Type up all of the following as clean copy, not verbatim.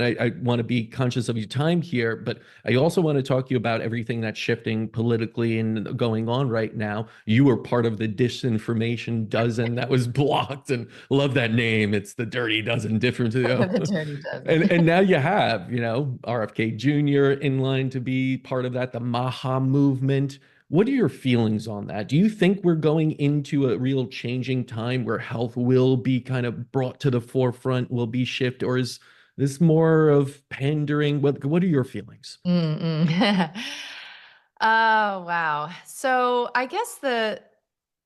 I want to be conscious of your time here, but I also want to talk to you about everything that's shifting politically and going on right now. You were part of the disinformation dozen that was blocked, and love that name. It's the Dirty Dozen, different, The dirty and dozen. now you have, RFK Jr. in line to be part of that, the Maha movement. What are your feelings on that? Do you think we're going into a real changing time where health will be kind of brought to the forefront, will be shift, or is this more of pandering? What are your feelings? Mm-mm. Oh, wow. So I guess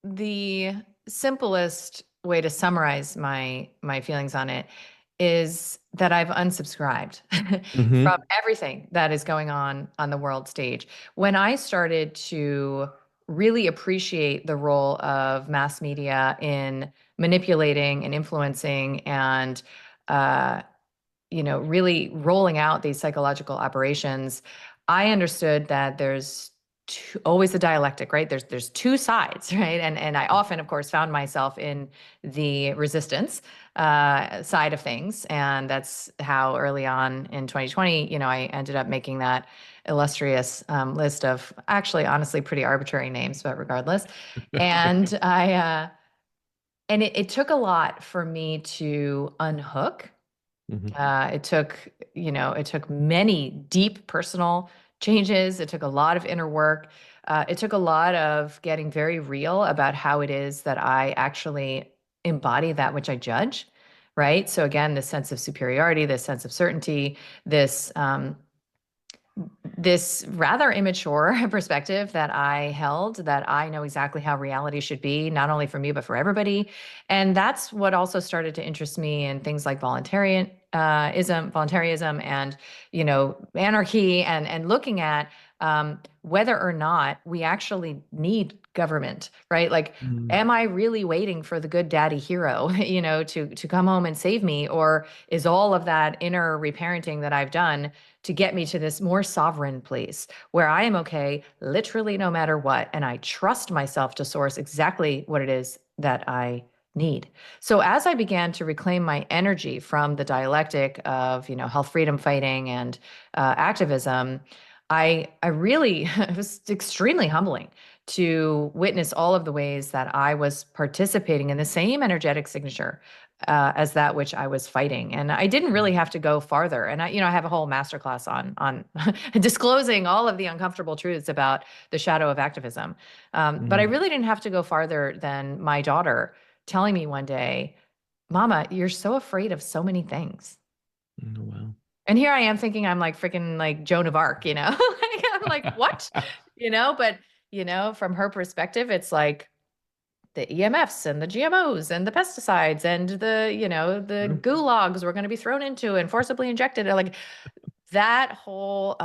the simplest way to summarize my feelings on it is that I've unsubscribed from Hmm. everything that is going on the world stage. When I started to really appreciate the role of mass media in manipulating and influencing and uh, really rolling out these psychological operations, I understood that there's always a dialectic, right? There's two sides, right? And I often, of course, found myself in the resistance side of things, and that's how early on in 2020, I ended up making that illustrious list of actually, honestly, pretty arbitrary names, but regardless, and it took a lot for me to unhook. Hmm. It took many deep personal changes. It took a lot of inner work. It took a lot of getting very real about how it is that I actually embody that which I judge, right? So again, this sense of superiority, this sense of certainty, this rather immature perspective that I held, that I know exactly how reality should be, not only for me, but for everybody. And that's what also started to interest me in things like voluntarism and, anarchy and looking at whether or not we actually need government, right? Like, Mm. am I really waiting for the good daddy hero, to come home and save me? Or is all of that inner reparenting that I've done to get me to this more sovereign place where I am okay, literally no matter what, and I trust myself to source exactly what it is that I need. So as I began to reclaim my energy from the dialectic of, health freedom fighting and activism, I really it was extremely humbling to witness all of the ways that I was participating in the same energetic signature as that which I was fighting. And I didn't really have to go farther. And I have a whole masterclass on disclosing all of the uncomfortable truths about the shadow of activism. But I Mm. really didn't have to go farther than my daughter telling me one day, "Mama, you're so afraid of so many things." Oh, wow. And here I am thinking I'm like freaking like Joan of Arc, like, I'm like, what? But from her perspective, it's like the EMFs and the GMOs and the pesticides and the True. gulags we're going to be thrown into and forcibly injected. Like that whole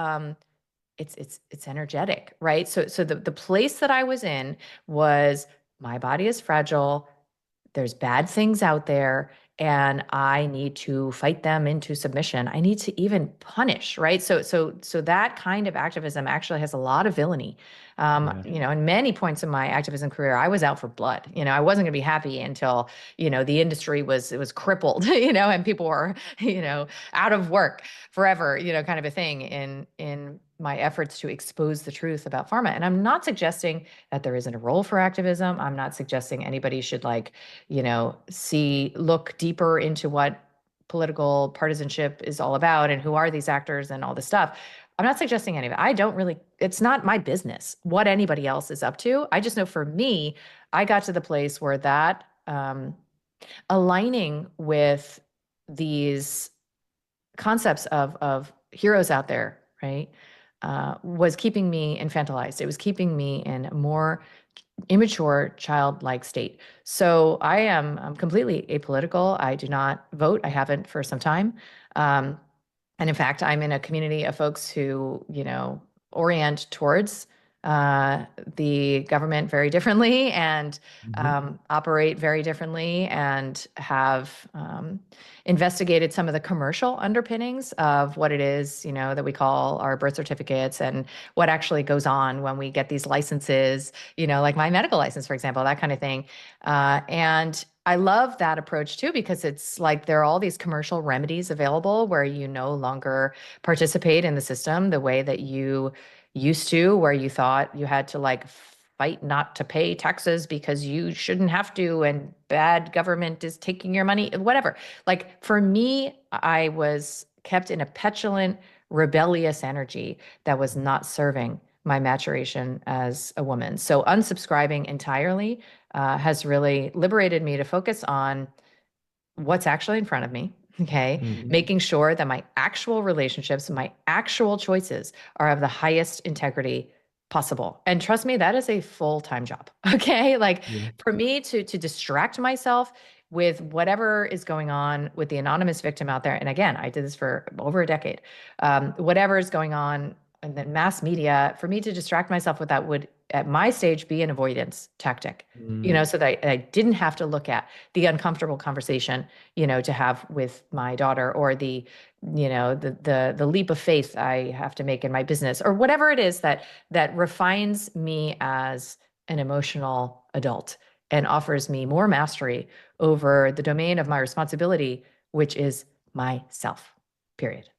it's energetic, right? So the place that I was in was my body is fragile. There's bad things out there, and I need to fight them into submission. I need to even punish, right? So that kind of activism actually has a lot of villainy. Yeah. In many points in my activism career, I was out for blood. I wasn't going to be happy until, the industry was crippled, and people were, out of work forever, kind of a thing in my efforts to expose the truth about pharma. And I'm not suggesting that there isn't a role for activism. I'm not suggesting anybody should look deeper into what political partisanship is all about and who are these actors and all this stuff. I'm not suggesting any of it. I don't really, it's not my business what anybody else is up to. I just know for me, I got to the place where that aligning with these concepts of heroes out there, right, was keeping me infantilized. It was keeping me in a more immature, childlike state. So I'm completely apolitical. I do not vote. I haven't for some time. Um, and in fact, I'm in a community of folks who, orient towards the government very differently and Hmm. operate very differently and have investigated some of the commercial underpinnings of what it is, that we call our birth certificates and what actually goes on when we get these licenses, like my medical license, for example, that kind of thing. And I love that approach too, because it's like there are all these commercial remedies available where you no longer participate in the system the way that you used to, where you thought you had to like fight not to pay taxes because you shouldn't have to, and bad government is taking your money, whatever. Like for me, I was kept in a petulant, rebellious energy that was not serving my maturation as a woman. So unsubscribing entirely has really liberated me to focus on what's actually in front of me. Okay. Mhm. Making sure that my actual relationships, my actual choices are of the highest integrity possible. And trust me, that is a full-time job. Okay. Like Yeah. for me to distract myself with whatever is going on with the anonymous victim out there. And again, I did this for over a decade. Whatever is going on in the mass media, for me to distract myself with that would, at my stage, be an avoidance tactic, Mm. so that I didn't have to look at the uncomfortable conversation, to have with my daughter, or the leap of faith I have to make in my business, or whatever it is that refines me as an emotional adult and offers me more mastery over the domain of my responsibility, which is myself. Period.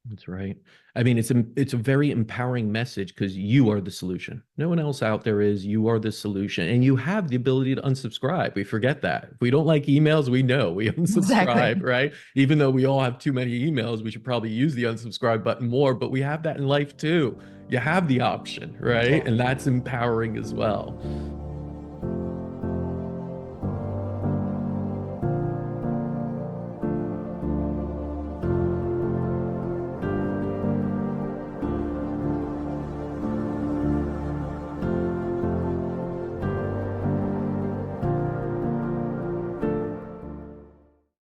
That's right. I mean, it's a very empowering message because you are the solution. No one else out there is. You are the solution, and you have the ability to unsubscribe. We forget that. If we don't like emails, we know we unsubscribe, Exactly. right? Even though we all have too many emails, we should probably use the unsubscribe button more. But we have that in life too. You have the option, We do. right? And that's empowering as well.